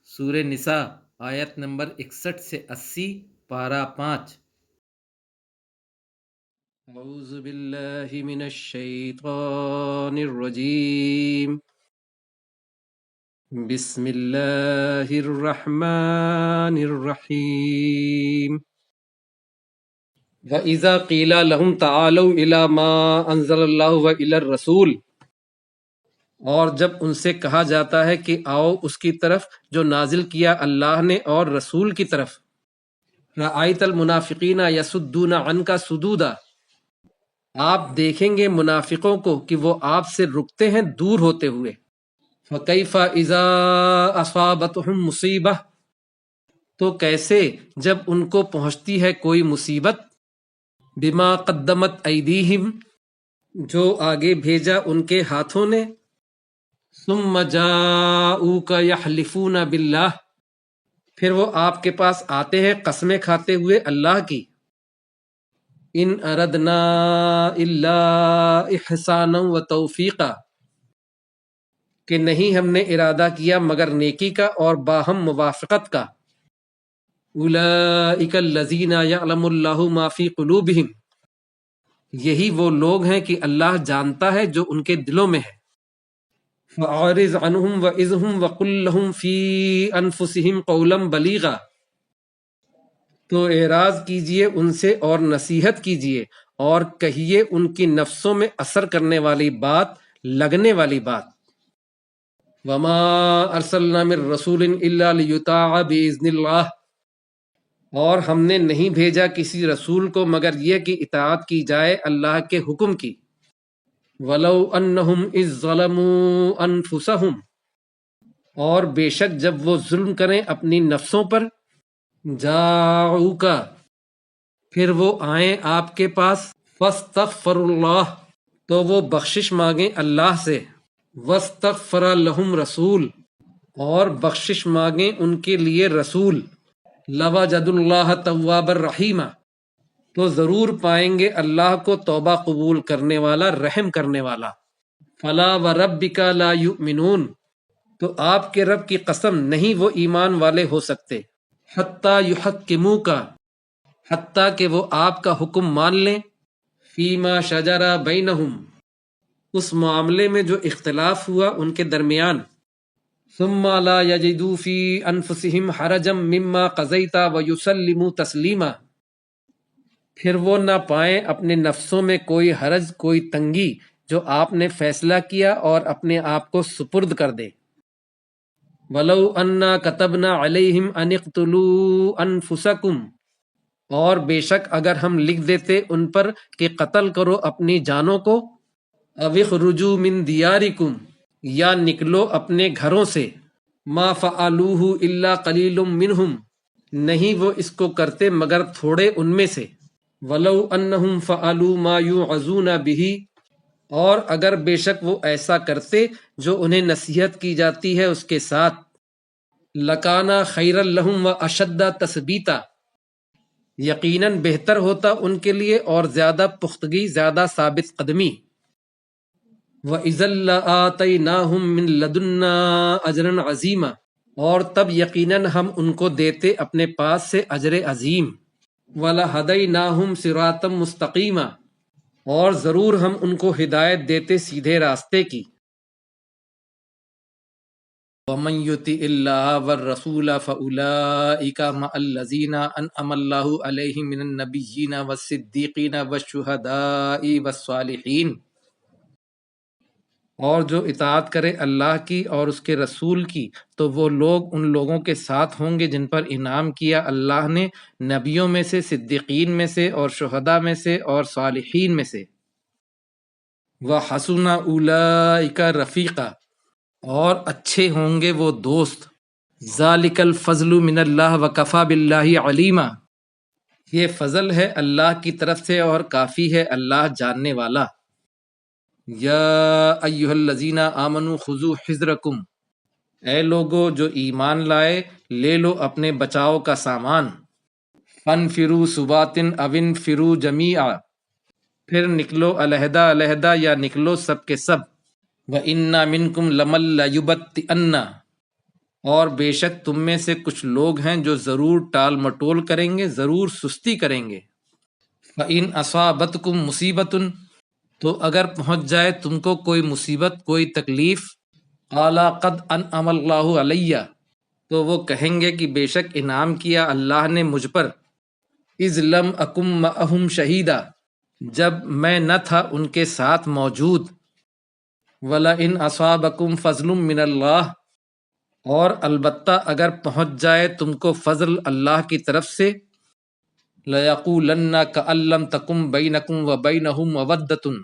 سورہ نساء آیت نمبر 61 سے 80، پارہ 5۔ اعوذ باللہ من الشیطان الرجیم، بسم اللہ الرحمن الرحیم۔ وَإِذَا قِيلَ لَهُمْ تَعَالَوْا إِلَى مَا أَنزَلَ اللَّهُ وَإِلَى الرَّسُولِ، اور جب ان سے کہا جاتا ہے کہ آؤ اس کی طرف جو نازل کیا اللہ نے اور رسول کی طرف، رأیت المنافقین یصدون عنک صدودا، آپ دیکھیں گے منافقوں کو کہ وہ آپ سے رکتے ہیں دور ہوتے ہوئے۔ فکیف اذا اصابتہم مصیبہ، تو کیسے جب ان کو پہنچتی ہے کوئی مصیبت، بما قدمت ایدیہم، جو آگے بھیجا ان کے ہاتھوں نے، ثم جاءوک یحلفون باللہ، پھر وہ آپ کے پاس آتے ہیں قسمیں کھاتے ہوئے اللہ کی، ان اردنا الا احسانا و توفیقا، کہ نہیں ہم نے ارادہ کیا مگر نیکی کا اور باہم موافقت کا۔ اولئک الذین یعلم اللہ ما فی قلوبہم، یہی وہ لوگ ہیں کہ اللہ جانتا ہے جو ان کے دلوں میں ہے۔ فَأَعْرِضْ عَنْهُمْ وَعِظْهُمْ وَقُلْ لَهُمْ فِي أَنفُسِهِمْ قَوْلًا بَلِيغًا، تو اعراض کیجئے ان سے اور نصیحت کیجئے اور کہیے ان کی نفسوں میں اثر کرنے والی بات، لگنے والی بات۔ وَمَا أَرْسَلْنَا مِن رَّسُولٍ إِلَّا لِيُطَاعَ بِإِذْنِ اللَّهِ، اور ہم نے نہیں بھیجا کسی رسول کو مگر یہ کہ اطاعت کی جائے اللہ کے حکم کی۔ وَلَوْ أَنَّهُمْ إِذ ظَّلَمُوا أَنفُسَهُمْ، اور بے شک جب وہ ظلم کریں اپنی نفسوں پر، جاؤک، پھر وہ آئیں آپ کے پاس، فاستغفروا اللہ، تو وہ بخشش مانگیں اللہ سے، واستغفر لہم رسول، اور بخشش مانگیں ان کے لیے رسول، لوجدوا اللہ توابا رحیما، تو ضرور پائیں گے اللہ کو توبہ قبول کرنے والا، رحم کرنے والا۔ فلا وربک لا یؤمنون، تو آپ کے رب کی قسم نہیں وہ ایمان والے ہو سکتے، حتی یحکموک، حتیٰ کہ وہ آپ کا حکم مان لیں، فیما شجر بینہم، اس معاملے میں جو اختلاف ہوا ان کے درمیان، ثم لا یجدوا فی انفسہم حرجا مما قضیت ویسلموا تسلیما، پھر وہ نہ پائیں اپنے نفسوں میں کوئی حرج، کوئی تنگی جو آپ نے فیصلہ کیا، اور اپنے آپ کو سپرد کر دے۔ وَلَوْ أَنَّا كَتَبْنَا عَلَيْهِمْ أَنِ اقْتُلُوا أَنفُسَكُمْ، اور بے شک اگر ہم لکھ دیتے ان پر کہ قتل کرو اپنی جانوں کو، أَوِ اخْرُجُوا مِن دِيَارِكُمْ، یا نکلو اپنے گھروں سے، مَا فَعَلُوهُ إِلَّا قَلِيلٌ مِّنْهُمْ، نہیں وہ اس کو کرتے مگر تھوڑے ان میں سے۔ وَلَوْ أَنَّهُمْ فَعَلُوا مَا يُوعَظُونَ بِهِ، اور اگر بے شک وہ ایسا کرتے جو انہیں نصیحت کی جاتی ہے اس کے ساتھ، لَكَانَ خَيْرًا لَهُمْ وَأَشَدَّ تَثْبِيتًا، یقیناً بہتر ہوتا ان کے لیے اور زیادہ پختگی، زیادہ ثابت قدمی۔ وَإِذًا لَآتَيْنَاهُمْ مِن لَّدُنَّا أَجْرًا عَظِيمًا، اور تب یقیناً ہم ان کو دیتے اپنے پاس سے اجر عظیم۔ وَلَهَدَيْنَاهُمْ صِرَاطًا مُسْتَقِيمًا، اور ضرور ہم ان کو ہدایت دیتے سیدھے راستے کی۔ وَمَن يُطِعِ اللَّهَ وَالرَّسُولَ فَأُولَٰئِكَ مَعَ الَّذِينَ أَنْعَمَ اللَّهُ عَلَيْهِم مِّنَ النَّبِيِّينَ وَالصِّدِّيقِينَ وَالشُّهَدَاءِ وَالصَّالِحِينَ، اور جو اطاعت کرے اللہ کی اور اس کے رسول کی تو وہ لوگ ان لوگوں کے ساتھ ہوں گے جن پر انعام کیا اللہ نے، نبیوں میں سے، صدیقین میں سے، اور شہداء میں سے، اور صالحین میں سے۔ وَحَسُنَ أُولَٰئِكَ رَفِيقًا، اور اچھے ہوں گے وہ دوست۔ ذَلِكَ الْفَضْلُ مِنَ اللَّهِ وَكَفَىٰ بِاللَّهِ عَلِيمًا، یہ فضل ہے اللہ کی طرف سے اور کافی ہے اللہ جاننے والا۔ یا ایھا الذین آمنوا خذوا حذرکم، اے لوگو جو ایمان لائے لے لو اپنے بچاؤ کا سامان۔ فانفروا ثبات او انفروا جمیعا، پھر نکلو علیحدہ علیحدہ یا نکلو سب کے سب۔ وَإِنَّ مِنکم لَمَن لَیُبَطِّئَنَّ، اور بے شک تم میں سے کچھ لوگ ہیں جو ضرور ٹال مٹول کریں گے، ضرور سستی کریں گے۔ فَإِنْ أَصَابَتْكُمْ مُصِیبَةٌ، تو اگر پہنچ جائے تم کو کوئی مصیبت، کوئی تکلیف، قَالَ قَدْ أَنْعَمَ اللَّهُ عَلَيَّ، تو وہ کہیں گے کہ بے شک انعام کیا اللہ نے مجھ پر، اذ لم اکم معہم شہیدا، جب میں نہ تھا ان کے ساتھ موجود، وَلَئِنْ أَصَابَكُمْ فَضْلٌ مِّنَ اللَّهِ، اور البتہ اگر پہنچ جائے تم کو فضل اللہ کی طرف سے، لَيَقُولَنَّ كَأَن لَّمْ تَكُن بَيْنَكُمْ وَبَيْنَهُ مَوَدَّةٌ،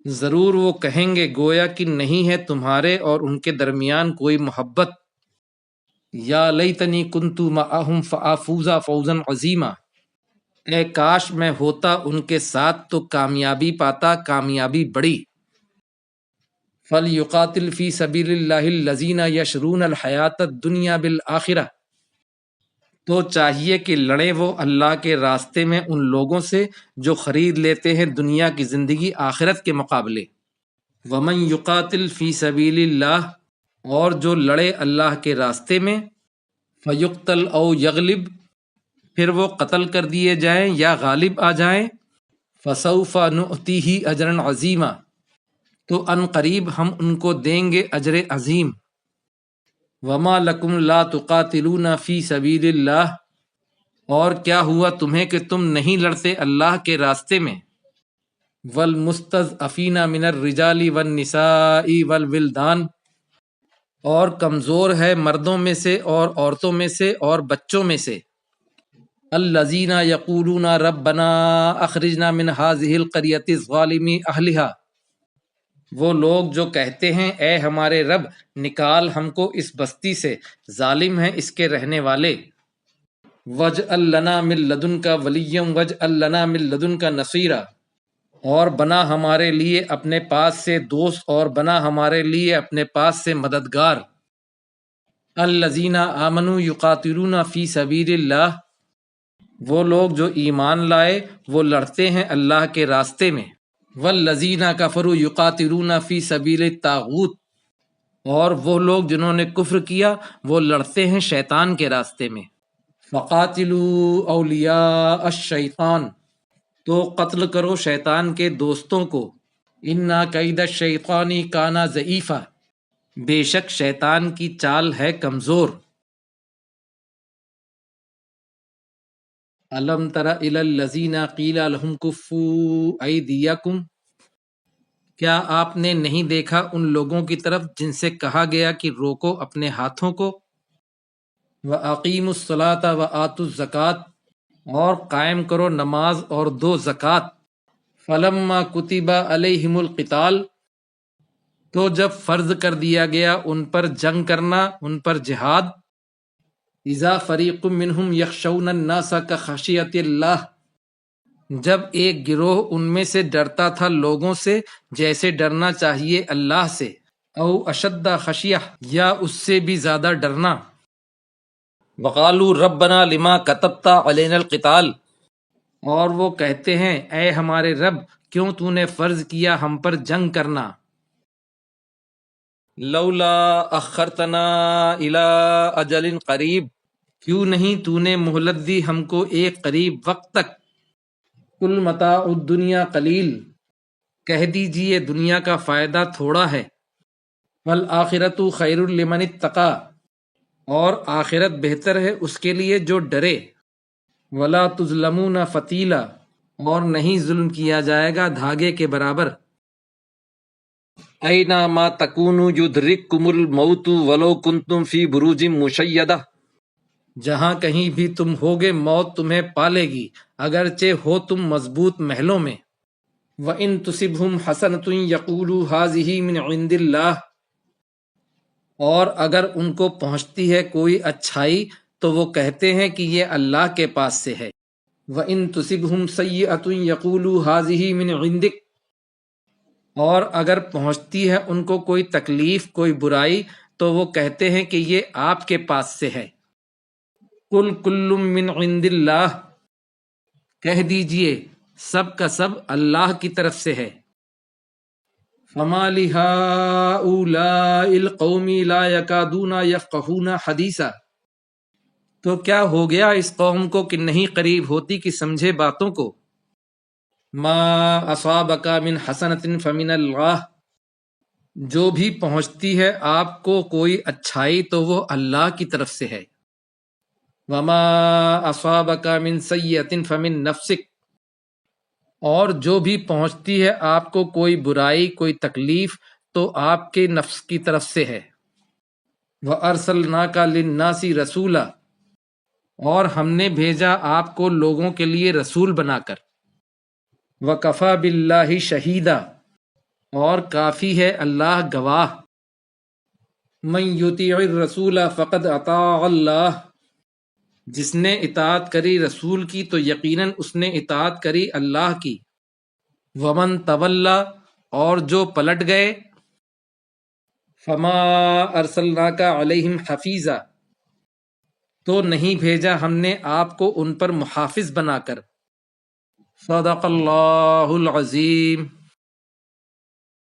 ضرور وہ کہیں گے گویا کہ نہیں ہے تمہارے اور ان کے درمیان کوئی محبت، یا لیتنی کنت معہم فافوز فوزا عظیما، اے کاش میں ہوتا ان کے ساتھ تو کامیابی پاتا، کامیابی بڑی۔ فَلْيُقَاتِلْ فِي سَبِيلِ اللَّهِ الَّذِينَ يَشْرُونَ الْحَيَاةَ الدُّنْيَا بِالْآخِرَةِ، تو چاہیے کہ لڑیں وہ اللہ کے راستے میں ان لوگوں سے جو خرید لیتے ہیں دنیا کی زندگی آخرت کے مقابلے۔ وَمَنْ يُقَاتِلْ فِي سَبِيلِ اللَّهِ، اور جو لڑے اللہ کے راستے میں، فَيُقْتَلْ أَوْ يَغْلِبْ، پھر وہ قتل کر دیے جائیں یا غالب آ جائیں، فَسَوْفَ نُؤْتِيهِ أَجْرًا عَظِيمًا، تو ان قریب ہم ان کو دیں گے اجر عظیم۔ وَمَا لَكُمْ لَا تُقَاتِلُونَ فِي سَبِيلِ اللَّهِ، اور کیا ہوا تمہیں کہ تم نہیں لڑتے اللہ کے راستے میں، وَالْمُسْتَضْعَفِينَ مِنَ الرِّجَالِ وَالنِّسَاءِ وَالْوِلْدَانِ، اور کمزور ہے مردوں میں سے اور عورتوں میں سے اور بچوں میں سے، الذین یقولون ربنا اخرجنا من هذه القریۃ الظالم اہلها، وہ لوگ جو کہتے ہیں اے ہمارے رب نکال ہم کو اس بستی سے، ظالم ہیں اس کے رہنے والے، وَاجْعَل لَّنَا مِن لَّدُنْكَ وَلِيًّا وَاجْعَل لَّنَا مِن لَّدُنْكَ نَصِيرًا، اور بنا ہمارے لیے اپنے پاس سے دوست اور بنا ہمارے لیے اپنے پاس سے مددگار۔ الذین آمنوا یقاتلون فی سبیل اللہ، وہ لوگ جو ایمان لائے وہ لڑتے ہیں اللہ کے راستے میں، والذین کفروا یقاتلون فی سبیل الطاغوت، اور وہ لوگ جنہوں نے کفر کیا وہ لڑتے ہیں شیطان کے راستے میں۔ فقاتلوا اولیاء الشیطان، تو قتل کرو شیطان کے دوستوں کو، انا کید الشیطان کان ضعیفا، بے شک شیطان کی چال ہے کمزور۔ الم تر الی الذین قیل لهم کفوا ایدیکم، کیا آپ نے نہیں دیکھا ان لوگوں کی طرف جن سے کہا گیا کہ روکو اپنے ہاتھوں کو، وَأَقِیمُوا الصَّلَاةَ وَآتُوا الزَّکَاةَ، اور قائم کرو نماز اور دو زکوٰۃ، فَلَمَّا كُتِبَ عَلَيْهِمُ الْقِتَالُ، تو جب فرض کر دیا گیا ان پر جنگ کرنا، ان پر جہاد، اِذَا فَرِيقٌ مِّنْهُمْ يَخْشَوْنَ النَّاسَ كَخَشْيَةِ اللَّهِ، جب ایک گروہ ان میں سے ڈرتا تھا لوگوں سے جیسے ڈرنا چاہیے اللہ سے، او اشد خشیہ، یا اس سے بھی زیادہ ڈرنا، وقالوا ربنا لما كتبت علينا القتال، اور وہ کہتے ہیں اے ہمارے رب کیوں تو نے فرض کیا ہم پر جنگ کرنا، لولا اخرتنا الى اجل قریب، کیوں نہیں تو نے مہلت دی ہم کو ایک قریب وقت تک، قل متاع الدنیا قلیل، کہہ دیجئے دنیا کا فائدہ تھوڑا ہے، والآخرۃ خیر لمن اتقی، اور آخرت بہتر ہے اس کے لیے جو ڈرے، ولا تظلمون فتیلا، اور نہیں ظلم کیا جائے گا دھاگے کے برابر، اینما تکونوا یدرککم الموت ولو کنتم فی بروج مشیدہ، جہاں کہیں بھی تم ہوگے موت تمہیں پالے گی اگرچہ ہو تم مضبوط محلوں میں، وَإِن تُصِبْهُمْ حَسَنَةٌ يَقُولُوا هَٰذِهِ مِنْ عِندِ اللَّهِ، اور اگر ان کو پہنچتی ہے کوئی اچھائی تو وہ کہتے ہیں کہ یہ اللہ کے پاس سے ہے، وَإِن تُصِبْهُمْ سَيِّئَةٌ يَقُولُوا هَٰذِهِ مِنْ عِندِكَ، اور اگر پہنچتی ہے ان کو کوئی تکلیف کوئی برائی تو وہ کہتے ہیں کہ یہ آپ کے پاس سے ہے، قُلْ كُلٌّ مِّنْ عِندِ اللَّهِ، کہہ دیجئے سب کا سب اللہ کی طرف سے ہے، فما لہؤلاء القوم لا یکادون یفقہون حدیثا، تو کیا ہو گیا اس قوم کو کہ نہیں قریب ہوتی کہ سمجھے باتوں کو. ما اصابک من حسنۃ فمن اللہ، جو بھی پہنچتی ہے آپ کو کوئی اچھائی تو وہ اللہ کی طرف سے ہے. وما اصابک من سیئۃ فمن نفسک، اور جو بھی پہنچتی ہے آپ کو کوئی برائی کوئی تکلیف تو آپ کے نفس کی طرف سے ہے. وَأَرْسَلْنَاكَ لِلنَّاسِ رَسُولًا، اور ہم نے بھیجا آپ کو لوگوں کے لیے رسول بنا کر. وَكَفَى بِاللَّهِ شَهِيدًا، اور کافی ہے اللہ گواہ. مَن يُطِيعِ الرَّسُولَ فَقَدْ أَطَاعَ اللَّهَ، جس نے اطاعت کری رسول کی تو یقیناً اس نے اطاعت کری اللہ کی. وَمَن تَوَلَّى، اور جو پلٹ گئے. فَمَا أَرْسَلْنَاكَ عَلَيْهِمْ حَفِيظًا، تو نہیں بھیجا ہم نے آپ کو ان پر محافظ بنا کر. صدق اللہ العظیم.